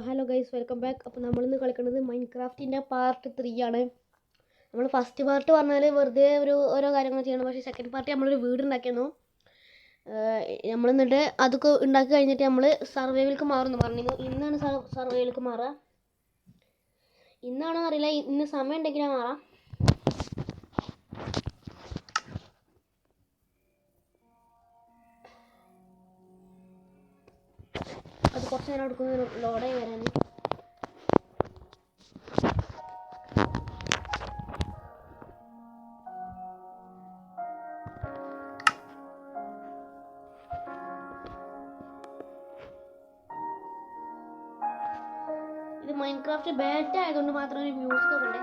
Hello guys, welcome back. അപ്പോൾ നമ്മളിന്ന് കളിക്കുന്നത് മൈൻക്രാഫ്റ്റിൻ്റെ പാർട്ട് 3 ആണ്. നമ്മൾ ഫസ്റ്റ് പാർട്ട് പറഞ്ഞാൽ വെറുതെ ഓരോ കാര്യങ്ങൾ ചെയ്യണം. പക്ഷേ സെക്കൻഡ് പാർട്ട് നമ്മളൊരു വീട് ഉണ്ടാക്കിയിരുന്നു. നമ്മൾ എന്നിട്ട് അതൊക്കെ ഉണ്ടാക്കി കഴിഞ്ഞിട്ട് നമ്മൾ സർവൈവൽക്ക് മാറുമെന്ന് പറഞ്ഞിരുന്നു. ഇന്നാണ് സർവൈവൽക്ക് മാറുക. ഇന്നാണോ അറിയില്ല, ഇന്ന് സമയം ഉണ്ടെങ്കിൽ മാറാം. അത് കുറച്ച് നേരം എടുക്കുന്ന ലോഡായി വരാൻ. ഇത് മൈൻക്രാഫ്റ്റ് ബേറ്റ ആയതുകൊണ്ട് മാത്രം ഒരു മ്യൂസിക് ഒക്കെ ഉണ്ട്.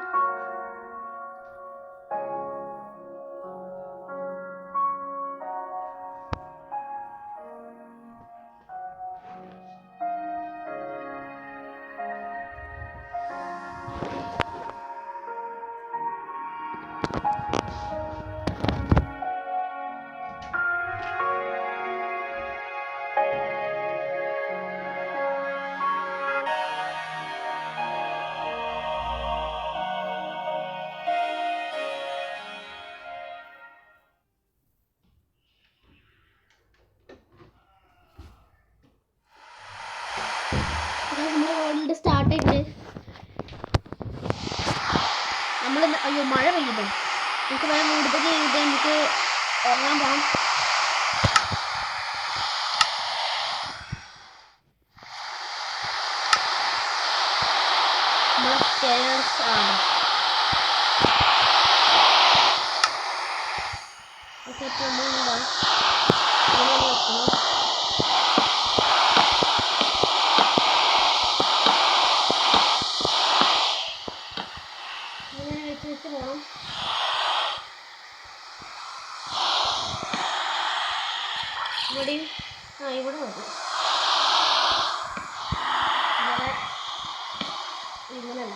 നമ്മുടെ വേൾഡ് സ്റ്റാർട്ട് ചെയ്തിട്ട് നമ്മൾ അയ്യോ മഴ പെയ്യുമ്പോൾ എനിക്ക് വേറെ വീടുപതി ചെയ്തിട്ട് എനിക്ക് ഉറങ്ങാൻ പോകാം. നമ്മളെ സ്റ്റെയർസ് ആണ്. ഓക്കെ, നമ്മളുണ്ടാവും വെച്ച് പോകണം. ഇവിടെ ഇവിടെ മതി. ഇവിടെ ഇങ്ങനല്ല,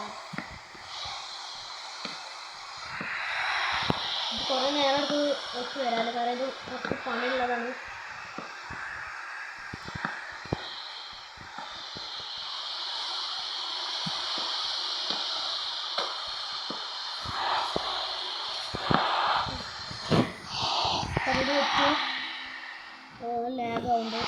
ഇത് കുറേ നേരം എടുത്ത് വെച്ച് വരാമല്ലോ. കാരണം ഇത് കുറച്ച് പണിയുള്ളതാണ്. കരട് വെച്ച് ലാഗാവുണ്ട്.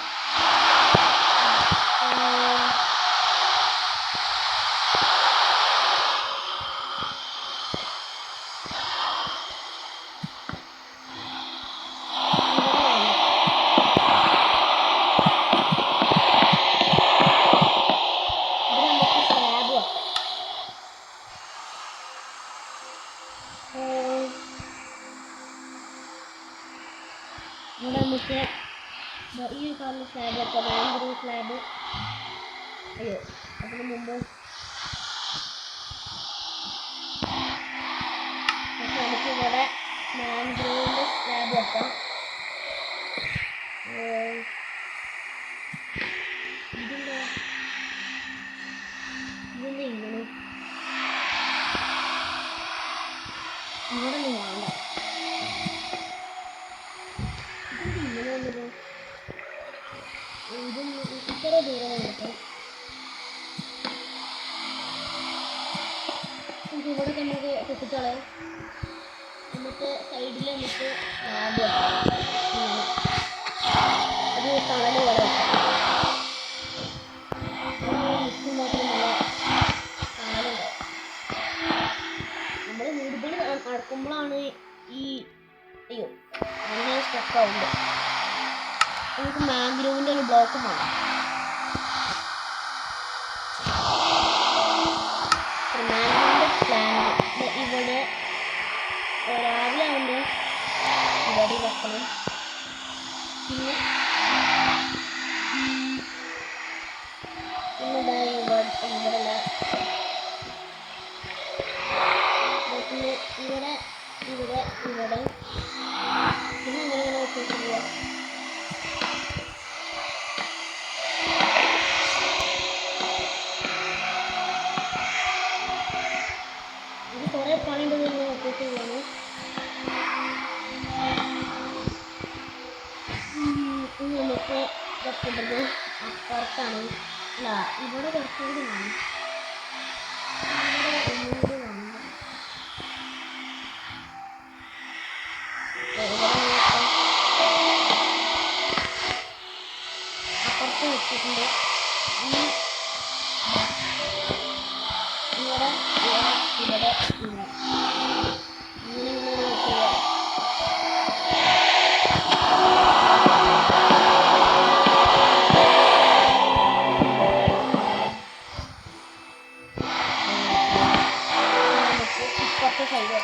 ഇവിടെ നമുക്ക് ഈ ഒരു കളറിൽ സ്ലാബ് വെക്കാം. Mangrove slab. അയ്യോ, അതിന് മുമ്പ് നമുക്ക് ഇവിടെ മാംഗ്രൂവിൻ്റെ സ്ലാബ് വെക്കാം. ഇതെന്താ ഇങ്ങനെ ഇവിടെ ഒന്നും വേണ്ട. ഇത്ര ദൂരം കിട്ടും. ഇവിടെ നമുക്ക് കുട്ടികളെ എന്നിട്ട് സൈഡിൽ നമുക്ക് ലാബ് ഒരു തണൽ പോലെ നമ്മൾ വീട് പണി നടക്കുമ്പോഴാണ് ഈ അയ്യോ അങ്ങനെ സ്റ്റക്കാവുണ്ട്. നമുക്ക് മാംഗ്രൂവിൻ്റെ ഒരു ബ്ലോക്ക് വേണം. മാംഗ്രൂവിൻ്റെ പ്ലാന്റ് ഇവിടെ രാവിലെ ആവുമ്പോൾ ഇവിടെ വെക്കണം. പിന്നെ ഇവിടെല്ല പിന്നെ ഇവിടെ ഇവിടെ ഇവിടെ പിന്നെ അങ്ങനെ വെച്ചിട്ടില്ല. ഇത് കുറേ പണിയുണ്ട് വെച്ചിട്ട് പോകണം. നമുക്ക് വെക്കുന്നത് അപ്പുറത്താണ്. അല്ല, ഇവിടെ കുറച്ച് കൂടി കാണും. അപ്പുറത്ത് വെച്ചിട്ടുണ്ട്. ഇവിടെ ഇവിടെ ഇപ്പുറത്തെ സൈഡ്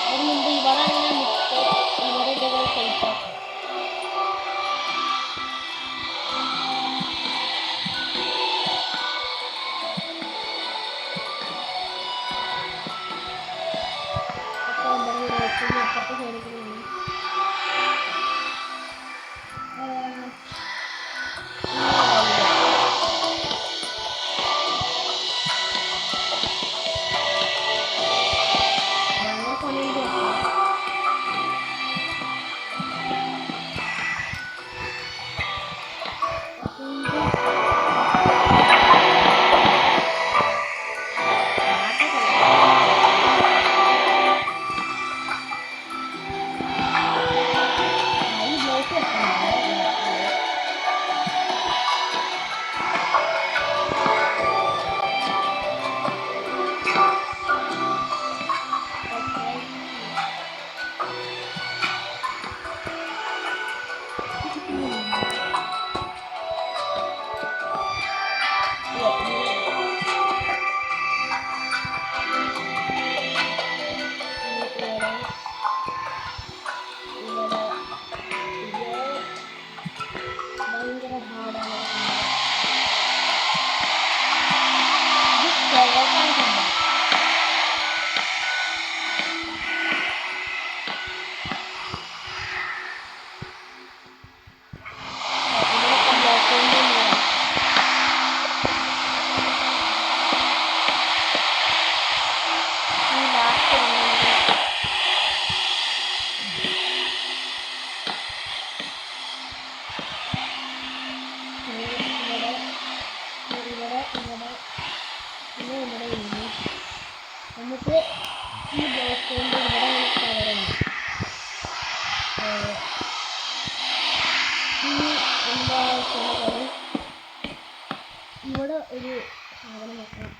അതിനുമുമ്പ് ഇവിടെ അങ്ങനെ മുട്ട് ഇവിടെ ഇതേപോലെ സൈഡ് അപ്പുറത്തെ സൈഡിലേക്ക് നമുക്ക് ഈ ബ്ലോക്ക് കൊണ്ട് ഇവിടെ കവറുണ്ട്. ഇനി എന്താ വെച്ചാൽ ഇവിടെ ഒരു സാധനം വെക്കണം.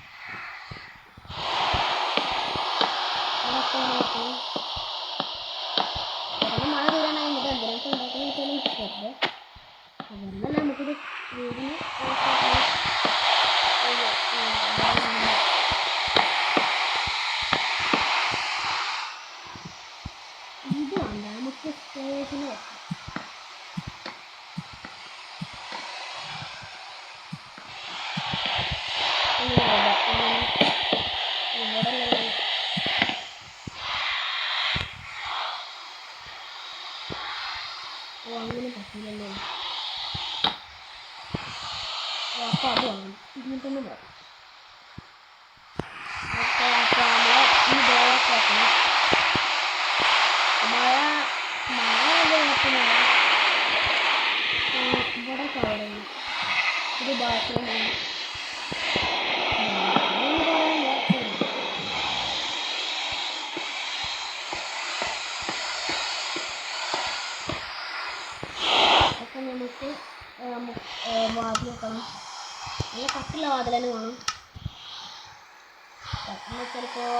മഴ വീടാനായി നമുക്ക് എന്തിനൊക്കെ ഉണ്ടാക്കുന്ന വെച്ചാൽ വെറുതെ അതല്ല നമുക്കിത് വീടിന് ഇത് വേണ്ട, നമുക്ക് സ്റ്റേഷന് വെക്കാം. അങ്ങനെ പറ്റില്ലല്ലോ. അപ്പോൾ അത് വേണം, ഇങ്ങോട്ടൊന്ന് പോകാം. അപ്പോൾ നമ്മൾ ഈ ഡോറൊക്കെ വെക്കണം. മഴ വെള്ളത്തിനുള്ള ഇവിടെ കവറുണ്ട്. ഇത് ബാത്റൂമാണ്. അപ്പം നമുക്ക് വാതിൽ വെക്കണം. നല്ല കട്ടിയുള്ള വാതിൽ തന്നെ വേണം. കട്ടിൽ ചിലപ്പോൾ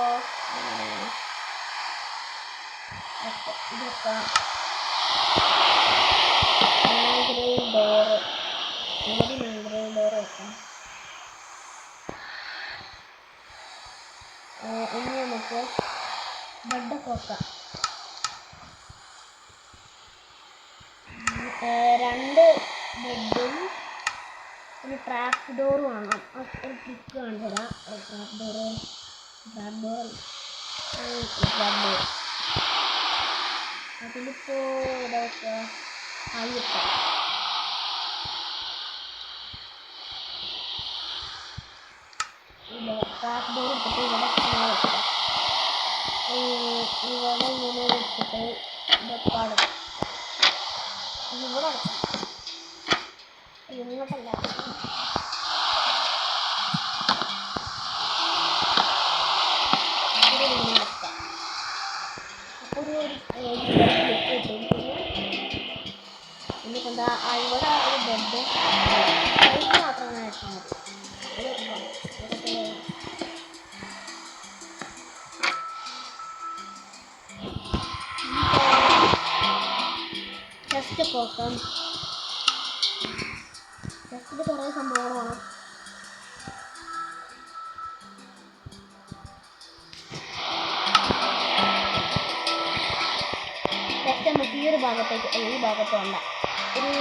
ഇതൊക്കെ മാഗ്രെയിൽ ഡോറ്, ഇവിടെ മാഗ്രെയിൽ ഡോറ് വെക്കാം. ഇനി നമുക്ക് ബെഡൊക്കെ വെക്കാം. 2 ബെഡും ഒരു ട്രാപ്പ് ഡോറ് വേണം. ഒരു ട്രിക്ക് കാണിച്ചു തരാം. ട്രാപ്പ് ഡോർ അതിലിപ്പോൾ ഇവിടെ വെക്കുക. ആയിട്ടാം ട്രാപ്പ് ഡോർ ഇട്ടിട്ട് ഇവിടെ ഇങ്ങനെ വെക്കുക. ഇവിടെ ഇങ്ങനെ വെച്ചിട്ട് ഇതൊക്കെ അടക്കും. ഇവിടെ അടക്കും. ഇങ്ങോട്ടല്ല എന്നിട്ടെന്താ ഇവിടെ ഒരു ബെഡ് മാത്രം അങ്ങനെ വെച്ചാൽ മതി. ചെസ്റ്റ് നോക്കാം. ചെസ്റ്റിൽ കുറേ സംഭവങ്ങളാണ്. ചെസ്റ്റ് നമുക്ക് ഈ ഒരു ഭാഗത്തേക്ക് ഈ ഭാഗത്ത് വേണ്ട ഒരു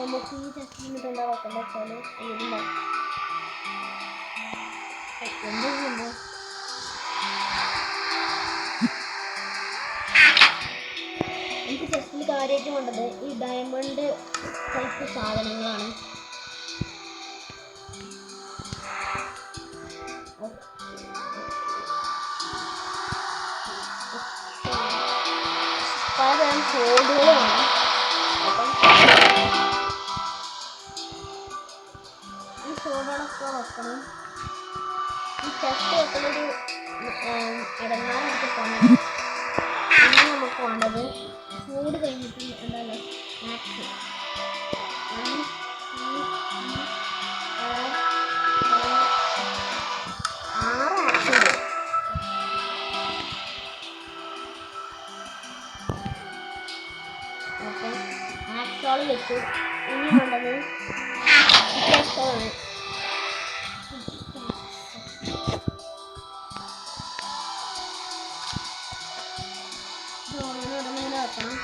നമുക്ക് ഈ ചെസ്റ്റിൽ നിന്നിട്ട് എന്താ വെക്കേണ്ട വെച്ചാൽ എന്താ എന്തെങ്കിലും എനിക്ക് ചെസ്റ്റിൽ കാര്യമായിട്ട് വേണ്ടത് ഈ ഡയമണ്ട് ടൈപ്പ് സാധനങ്ങളാണ്. പലതരം കോഡുകൾ വേണം. അപ്പം ഈ കോഡുകളൊക്കെ വെക്കണം. ഈ ചെസ്റ്റ് വെക്കുന്നൊരു ഇടങ്ങാനെടുത്ത് പോകണം. പിന്നെ നമുക്ക് വേണ്ടത് കോഡ് കഴിഞ്ഞിട്ട് എന്താണ് മാക്സ് 6 ആക്സ് ഉണ്ട്. ഓക്കെ ആക്സോൾ വെച്ചു. ഇനി വേണ്ടത് ആണ്. ഇങ്ങനെ വെക്കണം.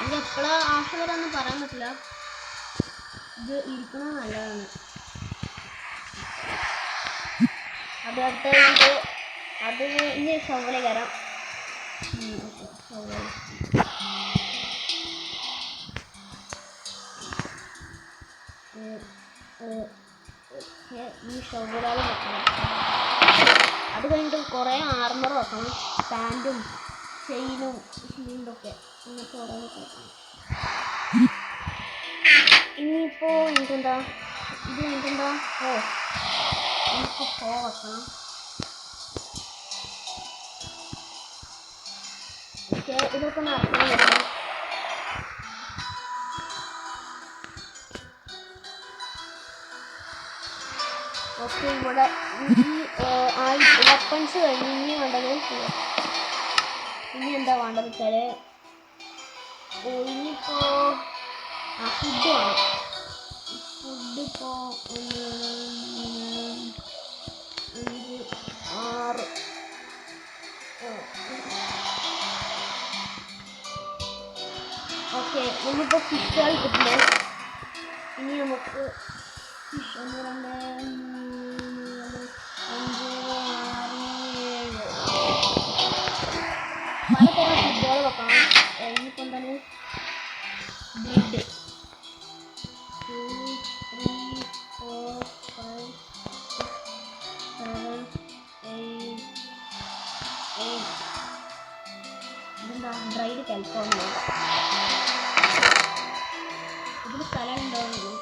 ഇത് എപ്പോഴാണ് ആവശ്യം വരാമെന്ന് പറയാൻ പറ്റില്ല. ഇത് ഇരിക്കണത് നല്ലതാണ്. അത് അടുത്ത അത് ഇനി ഷവ്വല് കയറാം. ഈ ഷവ്വലുകൾ വെക്കണം. അത് കഴിഞ്ഞിട്ട് കുറേ ആർമർ വെക്കണം. പാൻറ്റും ചെയിനും ഷീൽഡൊക്കെ അങ്ങനത്തെ ഓരോന്നൊക്കെ വെക്കണം. ഇനിയിപ്പോൾ എനിക്കെന്താ ഇത് എനിക്കെന്താ എനിക്ക് വെക്കണം. ഇതൊക്കെ നടക്കണം വെക്കണം. ഓക്കെ ഇവിടെ ഈ വെപ്പൺസ് കഴിഞ്ഞ് ഇനി വേണ്ടത് ഇനി എന്താ വേണ്ടത് വെച്ചാൽ ഇനിയിപ്പോൾ ഫുഡ് വേണം. ഫുഡ് ഇപ്പോൾ 5 6 ഓക്കെ നമ്മളിപ്പോൾ ഫിഷുകൾ കിട്ടുന്നത്. ഇനി നമുക്ക് ഫിഷ് 1 2 3 4 5 6 7 പലതരം ഫുഡുകൾ വെക്കണം. ഇനിയിപ്പോൾ എന്താണ് ബ്രെഡ് 2 3 4 5 6 7 8 ഇതെന്താ ഡ്രൈഡ് കാലിഫോർണിയ. ഇതിൽ സ്ഥലം ഉണ്ടാവുന്നത്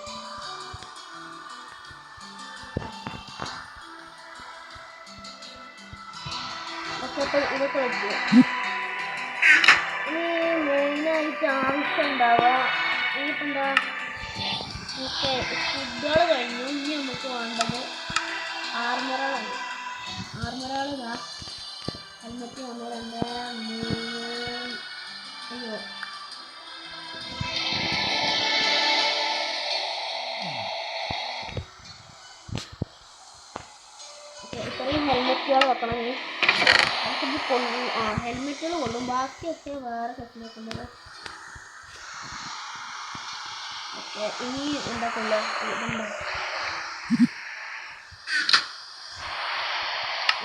ഒക്കെ ഇതൊക്കെ വെച്ചു. ഇനി മെയിനായിട്ട് ആവശ്യം ഉണ്ടാവുക ഇനിയിപ്പോൾ എന്താ ഓക്കെ ഫുഡുകൾ കഴിഞ്ഞു. ഇനി നമുക്ക് വേണ്ടത് ആർമറുകളാണ്. ആർമറുകൾ ഇതാ ഹെൽമെറ്റ് 1 2 3 അയ്യോ ഇത്രയും ഹെൽമെറ്റുകൾ വെക്കണം. നമുക്കിത് ഹെൽമെറ്റുകൾ കൊള്ളും. ബാക്കിയൊക്കെ വേറെ സെറ്റ് വെക്കുന്നത്. ഓക്കെ ഇനി എന്താ കൊള്ളുക ഇതുണ്ടോ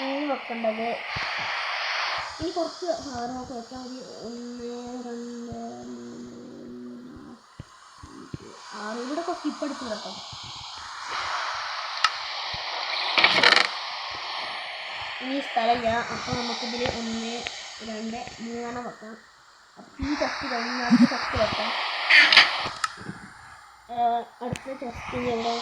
ഇനി വെക്കേണ്ടത് ഇനി കുറച്ച് സാധനമൊക്കെ വെച്ചാൽ മതി. 1 2 3 4 5 6 ഇവിടെ കുറച്ച് ഇപ്പെടുത്ത് കേട്ടോ. ഇനി സ്ഥലമില്ല. അപ്പോൾ നമുക്കിതിൽ 1 2 3 വെക്കാം. ഈ ചെസ്റ്റ് കഴിഞ്ഞ് അടുത്ത ചെസ്റ്റ് വെക്കാം. അടുത്ത ചെസ്റ്റിന് ഇവിടെ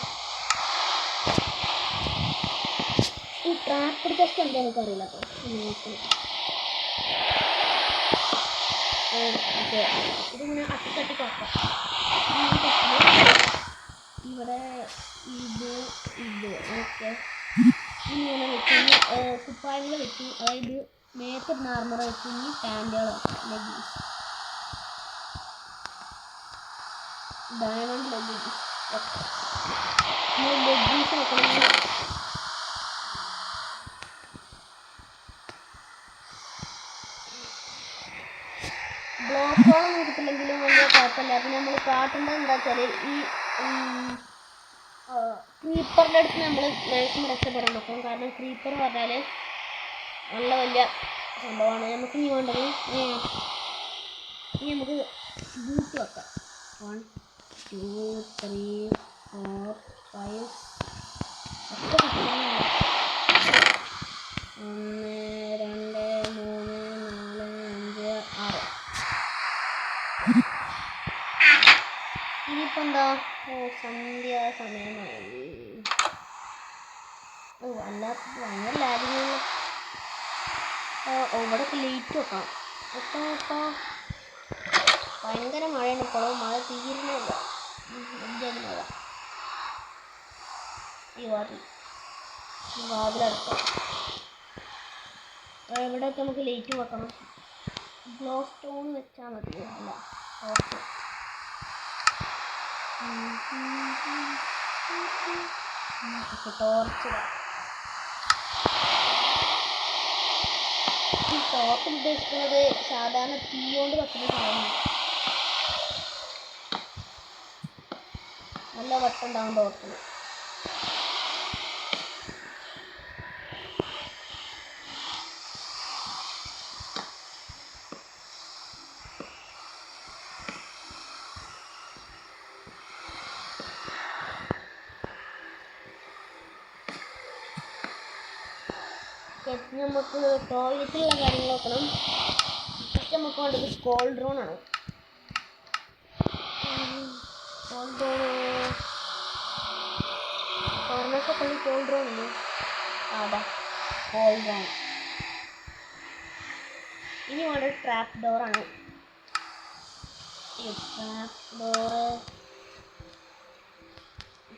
ഈ ട്രാപ്പർ ചെസ്റ്റ് എന്താ എനിക്കറിയില്ല കേട്ടോ. ഓക്കെ, ഇതിങ്ങനെ അട്ടിക്കട്ടി വെക്കാം. ഇവിടെ ഇത് ഓക്കെ. ഇങ്ങനെ വെച്ച് കുപ്പായങ്ങൾ വെച്ച്, അതായത് മേക്കപ്പ് നാർമറ വെച്ച് ഇനി പാൻറ്റുകൾ വെക്കാം. Leggings, diamond leggings okay. Leggings വെക്കണമെങ്കിൽ ബ്ലോക്കോളൊന്നും കിട്ടില്ലെങ്കിലും വലിയ കുഴപ്പമില്ല. പിന്നെ നമ്മൾ കാട്ടേണ്ടത് എന്താ വെച്ചാൽ ഈ ക്രീപ്പറിൻ്റെ അടുത്ത് നമ്മൾ മാക്സിമം രക്ഷപ്പെടാൻ നോക്കണം. കാരണം ക്രീപ്പർ പറഞ്ഞാൽ നല്ല വലിയ സംഭവമാണ്. നമുക്ക് ഇനി വേണ്ടത് ഇനി നമുക്ക് ബൂട്ട് വെക്കാം. 1 2 3 4 5 ഒക്കെ 1 2 3 4 5 6. ഇനിയിപ്പോൾ എന്താ, സന്ധ്യ സമയമായി. അല്ലാത്ത ഭയങ്കര ലാഗിങ്ങുള്ള. ഇവിടെയൊക്കെ ലേറ്റ് വെക്കാം. ഇപ്പോൾ ഭയങ്കര മഴയാണ്. ഇപ്പോൾ മഴ തീരുന്നില്ല. മഴ ഈ വാതിലടക്കാം. ഇവിടെയൊക്കെ നമുക്ക് ലേറ്റ് വെക്കണം. ഗ്ലോ സ്റ്റോൺ വെച്ചാൽ മതി. അല്ല ഓക്കെ, ടോർച്ച്. ഈ ടോർച്ച് ഉദ്ദേശിക്കുന്നത് സാധാരണ തീ കൊണ്ട് വെക്കുന്ന സാധനം. നല്ല വട്ടുണ്ടാവും ടോർച്ചിന്. നമുക്ക് ടോയ്ലറ്റിലുള്ള കാര്യങ്ങൾ നോക്കണം. ഫസ്റ്റ് നമുക്ക് വേണ്ടത് കോൾ ഡ്രോൺ ആണ്. കോൾ ഡ്രോൺ ഫോറിനൊക്കെ പള്ളി കോൾ ഡ്രോൺ ഇല്ലേ? അതാ കോൾ ഡ്രോൺ. ഇനി വേണ്ടത് ട്രാപ്പ് ഡോറാണ്.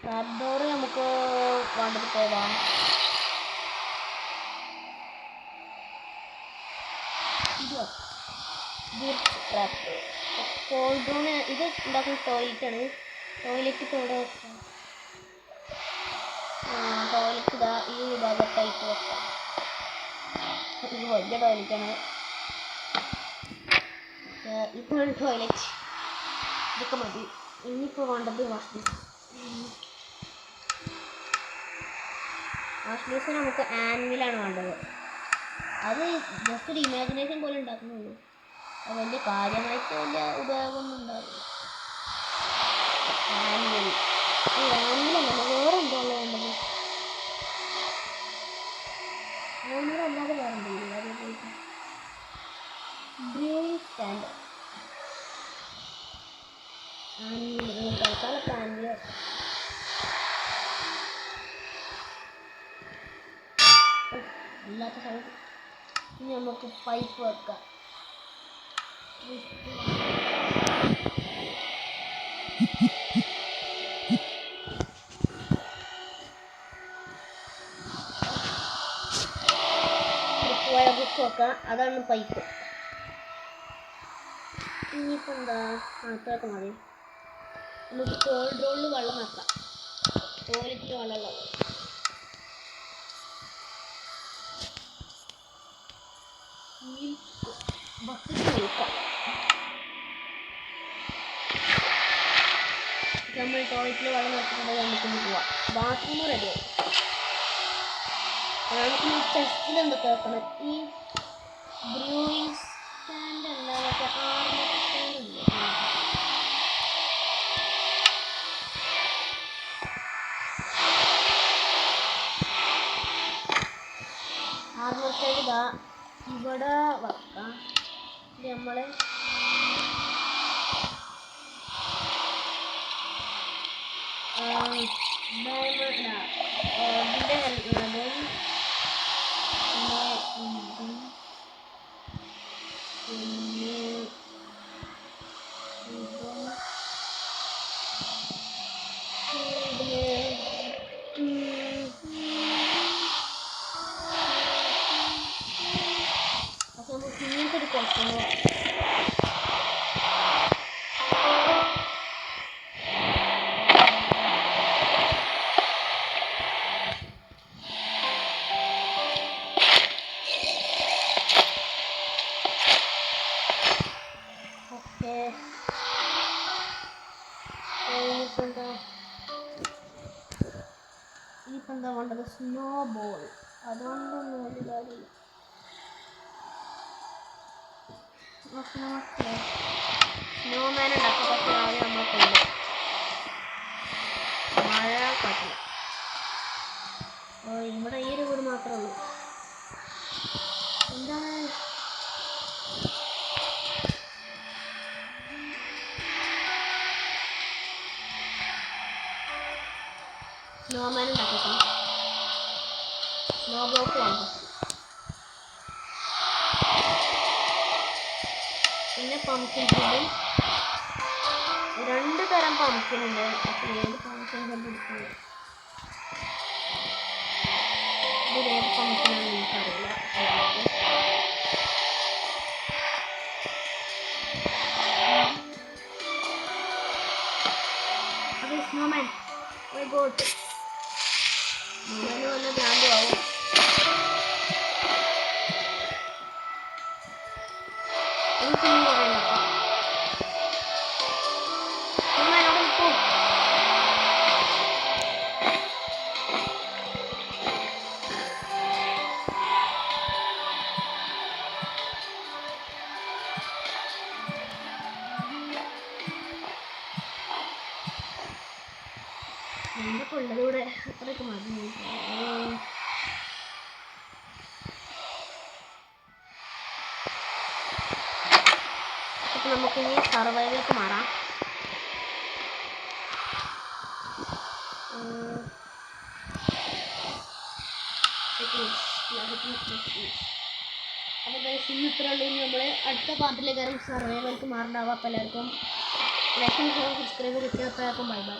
ട്രാപ്പ് ഡോറ് നമുക്ക് വേണ്ടത് പോകാം. കോൾ ഡ്രോൺ ഇത് ഉണ്ടാക്കുന്ന ടോയ്ലറ്റാണ്. ടോയ്ലറ്റ് ഇപ്പോൾ ഇവിടെ വെക്കാം. ടോയ്ലറ്റ് ഇതാ ഈ ഭാഗത്തായിട്ട് വെക്കാം. ഇത് വലിയ ടോയ്ലറ്റാണ്. ഇതാണ് ടോയ്ലറ്റ്. ഇതൊക്കെ മതി. ഇനിയിപ്പോൾ വേണ്ടത് വാഷ് ബേസിൻ. വാഷ് ബേസിൻ നമുക്ക് ആനിമലാണ് വേണ്ടത്. അത് ജസ്റ്റ് ഒരു ഇമാജിനേഷൻ പോലെ ഉണ്ടാക്കുന്നുള്ളൂ. അത് വലിയ കാര്യമായിട്ട് വലിയ ഉപയോഗമൊന്നും ഉണ്ടാവില്ല. ആനിമലല്ല, വേറെ എന്താ വേണ്ടത്? ആനിമലല്ലാതെ വേറെ എന്തെങ്കിലും അതേപോലെ ബ്രൂയിങ് സ്റ്റാൻഡ്. ആനിമൽ തൽക്കാലം ആനിമൽ ഇല്ലാത്ത സമയത്ത്. ഇനി നമുക്ക് പൈപ്പ് വെക്കാം. ബുക്ക് വെക്കാം. അതാണ് പൈപ്പ്. ഇനിയിപ്പോൾ എന്താ, അത്രയൊക്കെ മതി. നമുക്ക് കോൾ ഡ്രോണിൽ വെള്ളം വെക്കാം. ടോയ്ലറ്റിൽ വെള്ളമുള്ള ബക്കറ്റ് വെക്കാം. നമ്മൾ ടോയ്ലറ്റിൽ വെള്ളം വെച്ചിട്ടുണ്ടെങ്കിൽ നമുക്കൊന്ന് പോവാം. ബാത്റൂം റെഡിയായി. നമുക്ക് ഈ ചെസ്റ്റിൽ എന്തൊക്കെ വെക്കണം? ഈ ബ്രൂയിങ് സ്റ്റാൻഡ് അല്ലാതെ ആർമർ സ്റ്റാൻഡ് ഇല്ലേ? ആർമർ സ്റ്റാൻഡ് ഇതാ ഇവിടെ വെക്കാം. ഇത് നമ്മൾ ഇനിയിപ്പോൾ എന്താ വേണ്ടത്? Snow ball. അതുകൊണ്ടൊന്നും വലിയ കാര്യമില്ല. നമുക്ക് സ്നോമാൻ ഉണ്ടാക്കാം. പക്ഷേ ആദ്യം നമ്മളെ കൊണ്ട് മഴ പറ്റില്ല. ഇവിടെ ഈ ഒരു വീട് മാത്രമേ ഉള്ളൂ. എന്താണ് സ്നോമാൻ ഉണ്ടാക്കിയിട്ട് സ്നോ ബ്ലോക്ക് വേണം. പിന്നെ പംകിൻ ഫുഡ്. 2 തരം പംകിൻ ഉണ്ട്. അപ്പോൾ ഏത് പംകിൻ കണ്ടുപിടിക്കുന്നത്? ഇതിലേത് പംകിനാണെന്ന് എനിക്കറിയില്ല. അത് സ്നോമാൻ. ഓ ഗോഡ്, സ്നോമാന് വല്ല ഭ്രാന്തും ആവും. എനിക്കൊന്നും പറയണ്ടപ്പാ. സ്നോമാനോട് നിൽക്കൂ. എന്തൊക്കെ ഉള്ളത് ഇവിടെ? അത്രയൊക്കെ മതി. അപ്പോൾ നമുക്കിനി സർവൈവലേക്ക് മാറാം. അപ്പോൾ ഇന്ന് ഇത്ര ഉള്ളൂ. നമ്മൾ അടുത്ത പാർട്ടിലേക്ക് സർവൈവലേക്ക് മാറണ്ടാവുക. അപ്പോൾ എല്ലാവർക്കും ലൈക്കും ഷെയറും സബ്സ്ക്രൈബ് കിട്ടിയ അപ്പോൾ എല്ലാവർക്കും ബൈ ബൈ.